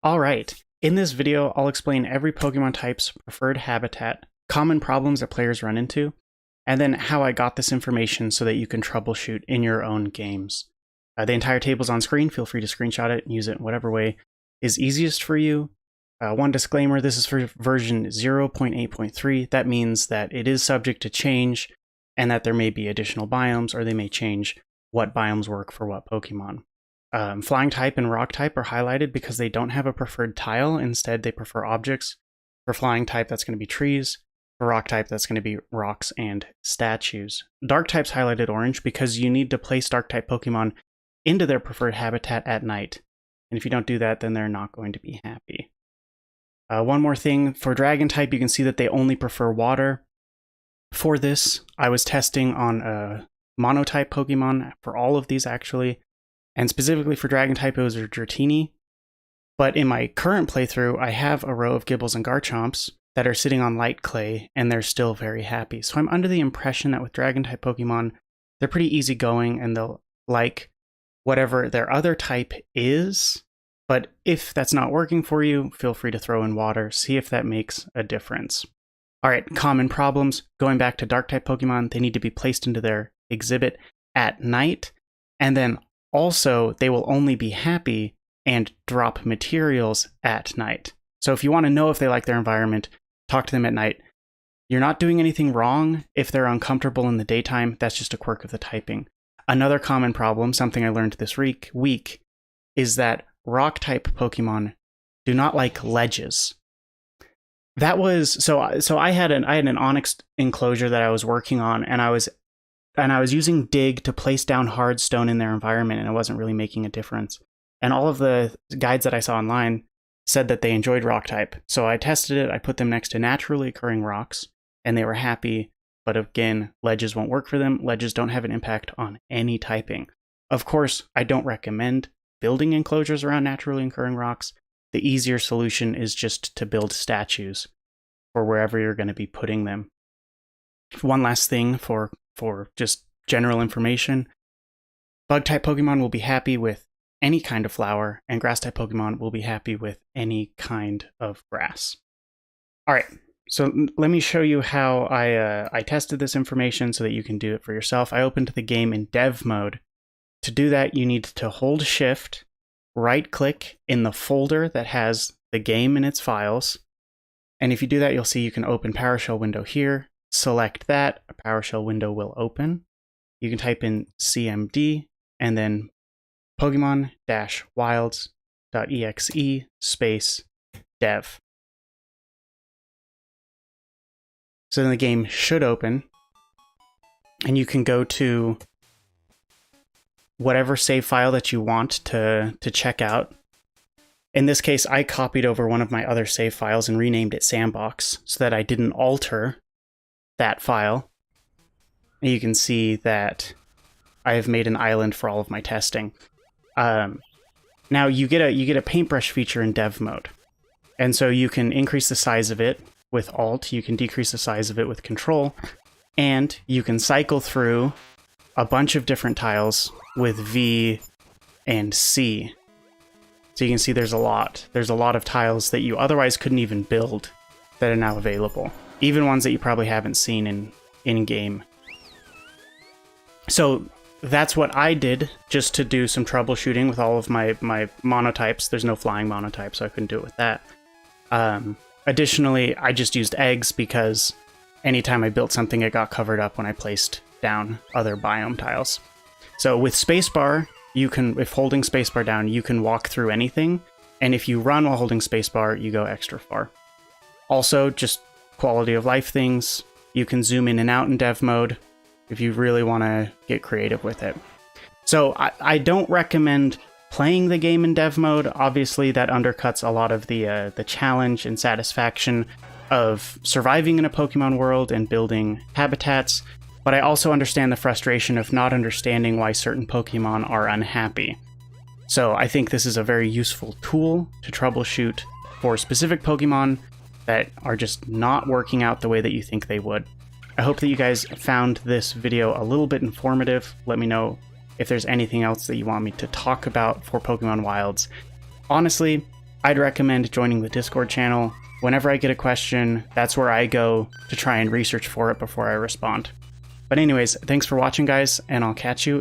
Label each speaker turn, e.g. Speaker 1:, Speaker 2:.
Speaker 1: Alright, in this video I'll explain every Pokemon type's preferred habitat, common problems that players run into, and then how I got this information so that you can troubleshoot in your own games. The entire table's on screen, feel free to screenshot it and use it in whatever way is easiest for you. One disclaimer, this is for version 0.8.3. That means that it is subject to change and that there may be additional biomes, or they may change what biomes work for what Pokemon. Flying type and rock type are highlighted because they don't have a preferred tile. Instead, they prefer objects. For flying type, that's going to be trees. For rock type, that's going to be rocks and statues. Dark type's highlighted orange because you need to place dark type Pokemon into their preferred habitat at night. And if you don't do that, then they're not going to be happy. One more thing, for dragon type, you can see that they only prefer water. For this, I was testing on a monotype Pokemon for all of these actually. And specifically for dragon type, it was a Dratini. But in my current playthrough, I have a row of Gibbles and Garchomps that are sitting on light clay, and they're still very happy. So I'm under the impression that with dragon type Pokemon, they're pretty easygoing and they'll like whatever their other type is. But if that's not working for you, feel free to throw in water, see if that makes a difference. All right, common problems. Going back to dark type Pokemon, they need to be placed into their exhibit at night. And then also, they will only be happy and drop materials at night. So if you want to know if they like their environment, talk to them at night. You're not doing anything wrong if they're uncomfortable in the daytime. That's just a quirk of the typing. Another common problem, something I learned this week, is that rock type Pokemon do not like ledges. That was so I had an onyx enclosure that I was working on, and I was using dig to place down hard stone in their environment, and it wasn't really making a difference. And all of the guides that I saw online said that they enjoyed rock type. So I tested it, I put them next to naturally occurring rocks, and they were happy. But again, ledges won't work for them. Ledges don't have an impact on any typing. Of course, I don't recommend building enclosures around naturally occurring rocks. The easier solution is just to build statues for wherever you're going to be putting them. One last thing for just general information, bug type Pokemon will be happy with any kind of flower, and grass type Pokemon will be happy with any kind of grass. All right, so let me show you how I tested this information so that you can do it for yourself. I opened the game in dev mode. To do that, you need to hold shift, right click in the folder that has the game and its files. And if you do that, you'll see you can open PowerShell window here. Select that, a PowerShell window will open. You can type in cmd and then Pokemon-wilds.exe space dev. So then the game should open, and you can go to whatever save file that you want to check out. In this case, I copied over one of my other save files and renamed it Sandbox so that I didn't alter that file. And you can see that I have made an island for all of my testing. Now you get a paintbrush feature in dev mode, and so you can increase the size of it with Alt, you can decrease the size of it with Control, and you can cycle through a bunch of different tiles with V and C. So you can see there's a lot of tiles that you otherwise couldn't even build that are now available, even ones that you probably haven't seen in game. So that's what I did just to do some troubleshooting with all of my monotypes. There's no flying monotype, so I couldn't do it with that. Additionally, I just used eggs because anytime I built something, it got covered up when I placed down other biome tiles. So with spacebar, if holding spacebar down, you can walk through anything. And if you run while holding spacebar, you go extra far. Also, just quality of life things. You can zoom in and out in dev mode if you really want to get creative with it. So I don't recommend playing the game in dev mode. Obviously, that undercuts a lot of the challenge and satisfaction of surviving in a Pokemon world and building habitats. But I also understand the frustration of not understanding why certain Pokemon are unhappy. So I think this is a very useful tool to troubleshoot for specific Pokemon that are just not working out the way that you think they would. I hope that you guys found this video a little bit informative. Let me know if there's anything else that you want me to talk about for Pokemon Wilds. Honestly, I'd recommend joining the Discord channel. Whenever I get a question, that's where I go to try and research for it before I respond. But anyways, thanks for watching, guys, and I'll catch you